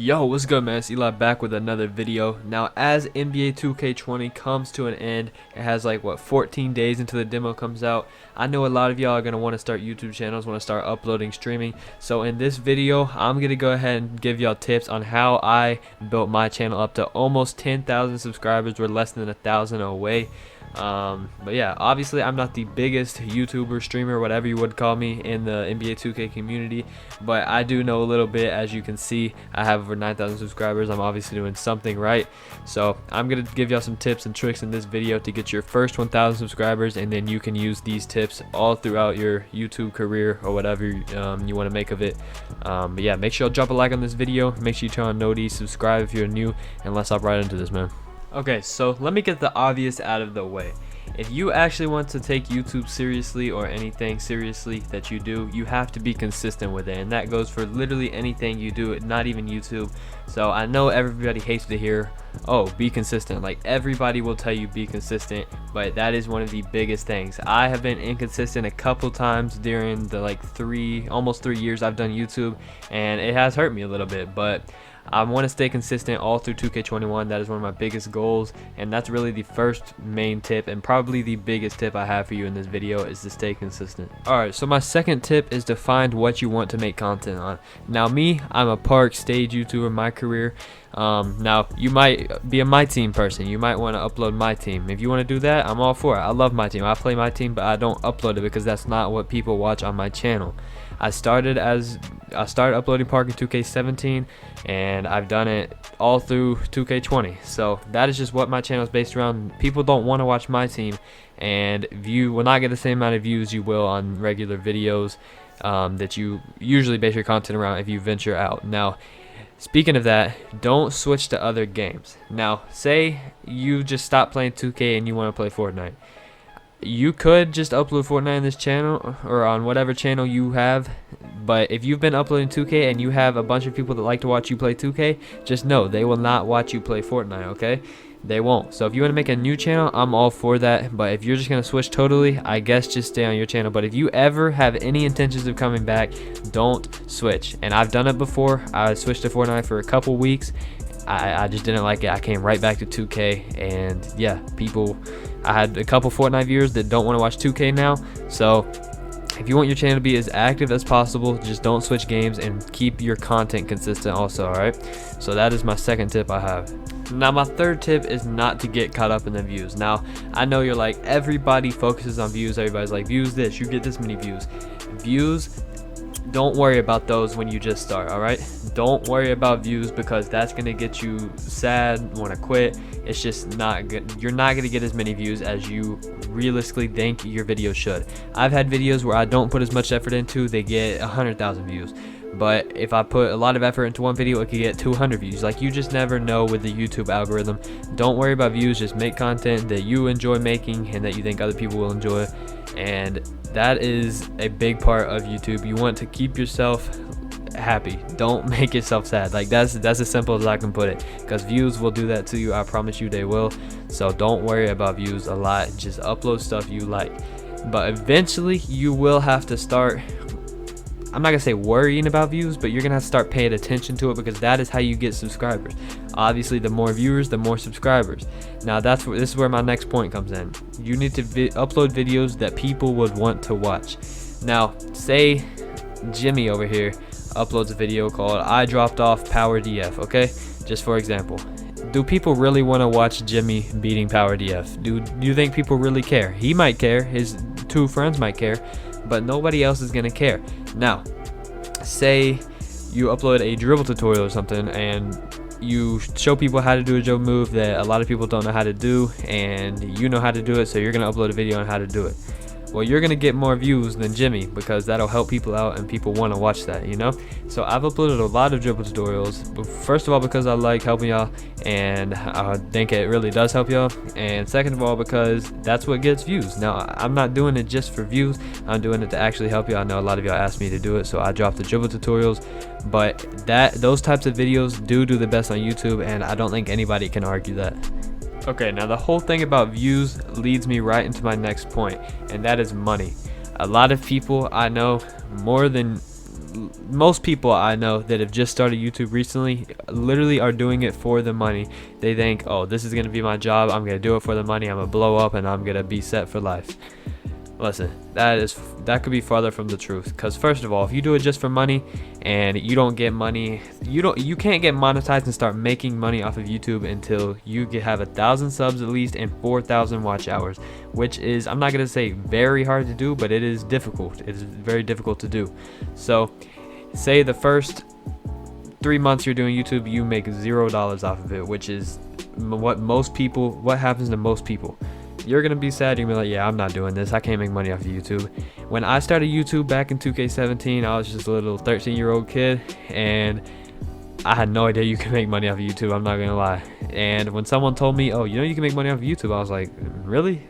Yo, what's good, man? It's Eli back with another video. Now, as NBA 2K20 comes to an end, it has like 14 days until the demo comes out. I know a lot of y'all are going to want to start YouTube channels, want to start uploading, streaming. So in this video, I'm going to go ahead and give y'all tips on how I built my channel up to almost 10,000 subscribers. We're less than 1,000 away. But yeah, obviously I'm not the biggest YouTuber, streamer, whatever you would call me in the NBA 2K community, but I do know a little bit. As you can see, I have over 9,000 subscribers. I'm obviously doing something right. So I'm gonna give y'all some tips and tricks in this video to get your first 1,000 subscribers, and then you can use these tips all throughout your YouTube career or whatever you want to make of it. But yeah, make sure you drop a like on this video. Make sure you turn on noties, subscribe if you're new, and let's hop right into this, man. Okay, so let me get the obvious out of the way. If you actually want to take YouTube seriously, or anything seriously that you do, you have to be consistent with it, and that goes for literally anything you do, not even YouTube. So I know everybody hates to hear, oh, be consistent. Like, everybody will tell you be consistent, but that is one of the biggest things. I have been inconsistent a couple times during the almost 3 years I've done YouTube, and it has hurt me a little bit, but I want to stay consistent all through 2K21. That is one of my biggest goals, and that's really the first main tip, and probably the biggest tip I have for you in this video, is to stay consistent. Alright, so my second tip is to find what you want to make content on. Now me, I'm a park stage YouTuber in my career. Now you might be a My Team person. You might want to upload My Team. If you want to do that, I'm all for it. I love My Team. I play My Team, but I don't upload it because that's not what people watch on my channel. I started uploading Park in 2K17, and I've done it all through 2K20. So that is just what my channel is based around. People don't want to watch My Team, and you will not get the same amount of views you will on regular videos that you usually base your content around if you venture out. Now, speaking of that, don't switch to other games. Now, say you just stop playing 2K and you want to play Fortnite. You could just upload Fortnite on this channel or on whatever channel you have, but if you've been uploading 2K and you have a bunch of people that like to watch you play 2K, just know they will not watch you play Fortnite, okay? They won't. So if you want to make a new channel, I'm all for that, but if you're just going to switch totally, I guess just stay on your channel. But if you ever have any intentions of coming back, don't switch. And I've done it before. I switched to Fortnite for a couple weeks. I just didn't like it. I came right back to 2K, and yeah, I had a couple Fortnite viewers that don't want to watch 2K now. So if you want your channel to be as active as possible, just don't switch games and keep your content consistent also, alright? So that is my second tip I have. Now, my third tip is not to get caught up in the views. Now, I know you're like, everybody focuses on views. Everybody's like, views this, you get this many views. Views, don't worry about those when you just start, alright? Don't worry about views, because that's going to get you sad, want to quit. It's just not good. You're not going to get as many views as you realistically think your video should. I've had videos where I don't put as much effort into, they get 100,000 views. But if I put a lot of effort into one video, it could get 200 views. Like, you just never know with the YouTube algorithm. Don't worry about views. Just make content that you enjoy making and that you think other people will enjoy. And that is a big part of YouTube. You want to keep yourself happy. Don't make yourself sad. Like, that's as simple as I can put it, because views will do that to you. I promise you they will. So don't worry about views a lot. Just upload stuff you like. But eventually you will have to start, I'm not gonna say worrying about views, but you're gonna have to start paying attention to it, because that is how you get subscribers. Obviously, the more viewers, the more subscribers. Now this is where my next point comes in. You need to upload videos that people would want to watch. Now, say Jimmy over here uploads a video called "I dropped off Power DF," okay? Just for example. Do people really want to watch Jimmy beating Power DF? Do you think people really care? He might care. His two friends might care, but nobody else is gonna care. Now, say you upload a dribble tutorial or something, and you show people how to do a dribble move that a lot of people don't know how to do, and you know how to do it, so you're gonna upload a video on how to do it. Well, you're gonna get more views than Jimmy, because that'll help people out and people want to watch that, you know? So I've uploaded a lot of dribble tutorials, but first of all, because I like helping y'all, and I think it really does help y'all, and second of all, because that's what gets views. Now, I'm not doing it just for views. I'm doing it to actually help y'all. I know a lot of y'all asked me to do it, so I dropped the dribble tutorials, but those types of videos do the best on YouTube, and I don't think anybody can argue that. Okay, now the whole thing about views leads me right into my next point, and that is money. A lot of people, I know more than most people I know that have just started YouTube recently literally are doing it for the money. They think, oh, this is gonna be my job, I'm gonna do it for the money, I'm gonna blow up and I'm gonna be set for life. Listen, that could be farther from the truth, because first of all, if you do it just for money and you don't get money, you can't get monetized and start making money off of YouTube until you have 1,000 subs at least and 4,000 watch hours, which is, I'm not gonna say very hard to do, but it is difficult. It is very difficult to do. So say the first 3 months you're doing YouTube, you make $0 off of it, which is what happens to most people. You're gonna be sad. You're gonna be like, yeah, I'm not doing this, I can't make money off of YouTube. When I started YouTube back in 2K17, I was just a little 13-year-old kid, and I had no idea you can make money off of YouTube, I'm not gonna lie. And when someone told me, oh, you know you can make money off of YouTube, I was like, really?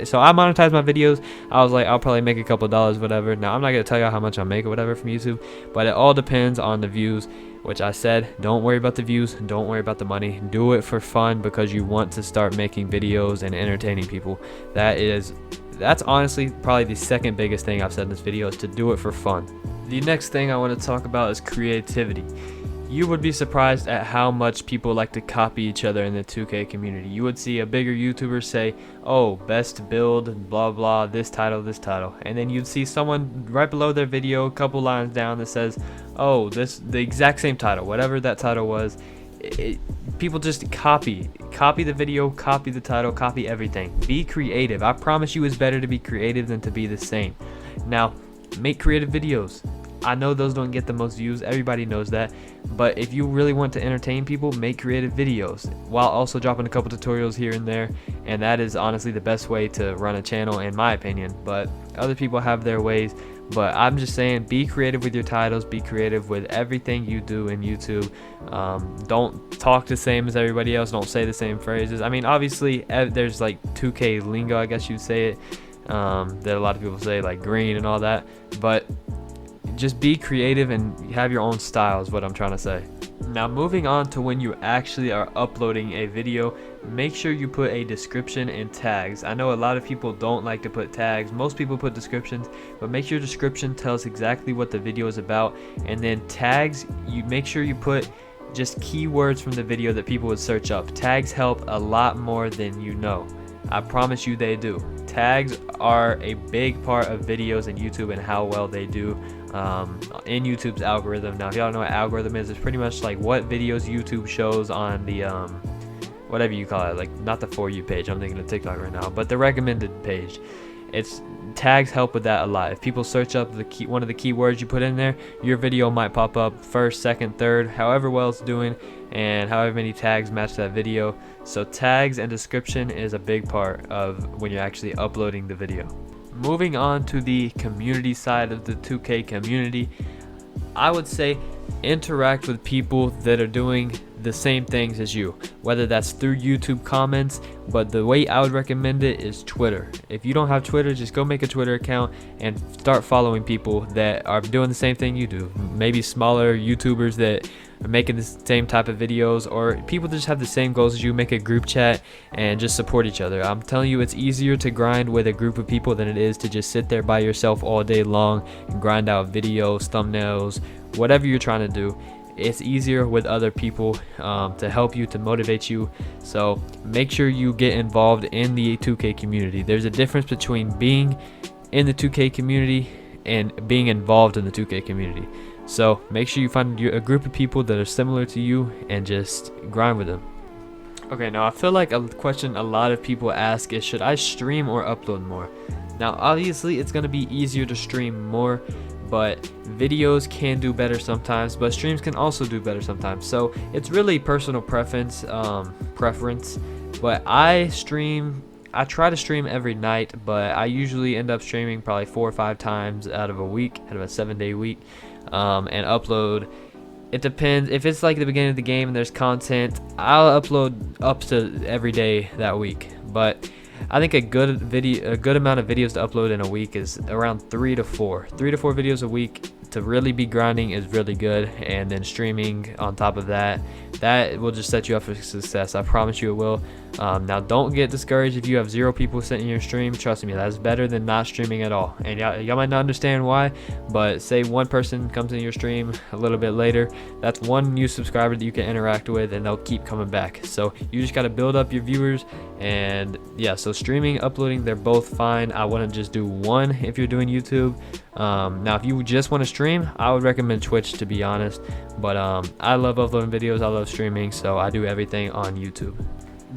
So I monetized my videos. I was like, I'll probably make a couple dollars, whatever. Now I'm not gonna tell you how much I make or whatever from YouTube, but it all depends on the views, which I said, don't worry about the views, don't worry about the money, do it for fun because you want to start making videos and entertaining people. That's honestly probably the second biggest thing I've said in this video, is to do it for fun. The next thing I want to talk about is creativity. You would be surprised at how much people like to copy each other in the 2K community. You would see a bigger YouTuber say, oh, best build, blah blah, this title, and then you'd see someone right below their video, a couple lines down, that says, oh, the exact same title, whatever that title was. People just copy the video, copy the title, copy everything. Be creative. I promise you, it's better to be creative than to be the same. Now, make creative videos. I know those don't get the most views, everybody knows that, but if you really want to entertain people, make creative videos while also dropping a couple tutorials here and there, and that is honestly the best way to run a channel in my opinion. But other people have their ways, but I'm just saying, be creative with your titles, be creative with everything you do in YouTube. Don't talk the same as everybody else, don't say the same phrases. I mean, obviously there's like 2K lingo, I guess you'd say it, that a lot of people say, like green and all that, but just be creative and have your own style is what I'm trying to say. Now, moving on to when you actually are uploading a video, make sure you put a description and tags. I know a lot of people don't like to put tags. Most people put descriptions, but make sure your description tells exactly what the video is about, and then tags, you make sure you put just keywords from the video that people would search up. Tags help a lot more than you know. I promise you they do. Tags are a big part of videos in YouTube and how well they do in YouTube's algorithm. Now, if y'all don't know what algorithm is, it's pretty much like what videos YouTube shows on the whatever you call it, like not the For You page, I'm thinking of TikTok right now, but the recommended page. Tags help with that a lot. If people search up one of the keywords you put in there, your video might pop up first, second, third, however well it's doing, and however many tags match that video. So tags and description is a big part of when you're actually uploading the video. Moving on to the community side of the 2K community, I would say interact with people that are doing the same things as you, whether that's through YouTube comments, but the way I would recommend it is Twitter. If you don't have Twitter, just go make a Twitter account and start following people that are doing the same thing you do. Maybe smaller YouTubers that are making the same type of videos, or people that just have the same goals as you. Make a group chat and just support each other. I'm telling you, it's easier to grind with a group of people than it is to just sit there by yourself all day long and grind out videos, thumbnails, whatever you're trying to do. It's easier with other people to help you, to motivate you. So make sure you get involved in the 2K community. There's a difference between being in the 2K community and being involved in the 2K community. So make sure you find a group of people that are similar to you and just grind with them. Okay, now I feel like a question a lot of people ask is, should I stream or upload more? Now obviously it's going to be easier to stream more, but videos can do better sometimes, but streams can also do better sometimes. So it's really personal preference. But I try to stream every night, but I usually end up streaming probably 4 or 5 times out of a 7-day week, and upload. It depends. If it's like the beginning of the game and there's content, I'll upload up to every day that week. But I think a good amount of videos to upload in a week is around 3 to 4 videos a week. To really be grinding is really good, and then streaming on top of that will just set you up for success. I promise you it will. Now don't get discouraged if you have 0 people sitting in your stream. Trust me, that's better than not streaming at all. And y'all might not understand why, but say one person comes in your stream a little bit later, that's one new subscriber that you can interact with, and they'll keep coming back. So you just got to build up your viewers. And yeah, so streaming, uploading, they're both fine. I wouldn't just do one if you're doing YouTube. Now if you just want to stream, I would recommend Twitch, to be honest, but I love uploading videos, I love streaming, so I do everything on YouTube.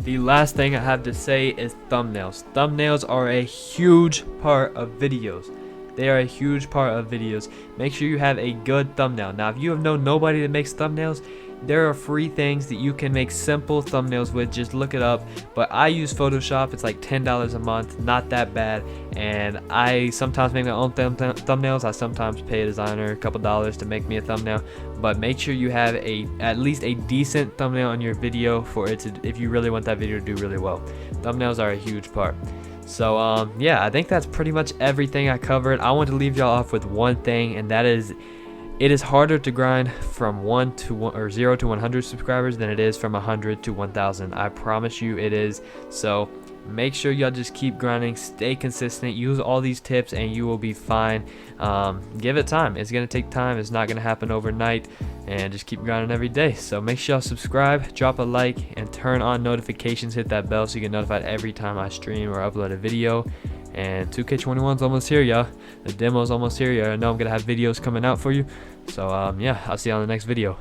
The last thing I have to say is thumbnails. Thumbnails are a huge part of videos. They are a huge part of videos. Make sure you have a good thumbnail. Now if you have known nobody that makes thumbnails, there are free things that you can make simple thumbnails with. Just look it up. But I use Photoshop. It's like $10 a month, not that bad. And I sometimes make my own thumbnails. I sometimes pay a designer a couple dollars to make me a thumbnail. But make sure you have at least a decent thumbnail on your video for it to, if you really want that video to do really well. Thumbnails are a huge part. So yeah, I think that's pretty much everything I covered. I want to leave y'all off with one thing, and that is, it is harder to grind from 0 to 100 subscribers than it is from 100 to 1,000. I promise you it is. So make sure y'all just keep grinding, stay consistent, use all these tips, and you will be fine. Give it time. It's gonna take time. It's not gonna happen overnight, and just keep grinding every day. So make sure y'all subscribe, drop a like, and turn on notifications. Hit that bell so you get notified every time I stream or upload a video. And 2K21's almost here, y'all. The demo's almost here. I know I'm gonna have videos coming out for you. So yeah, I'll see you on the next video.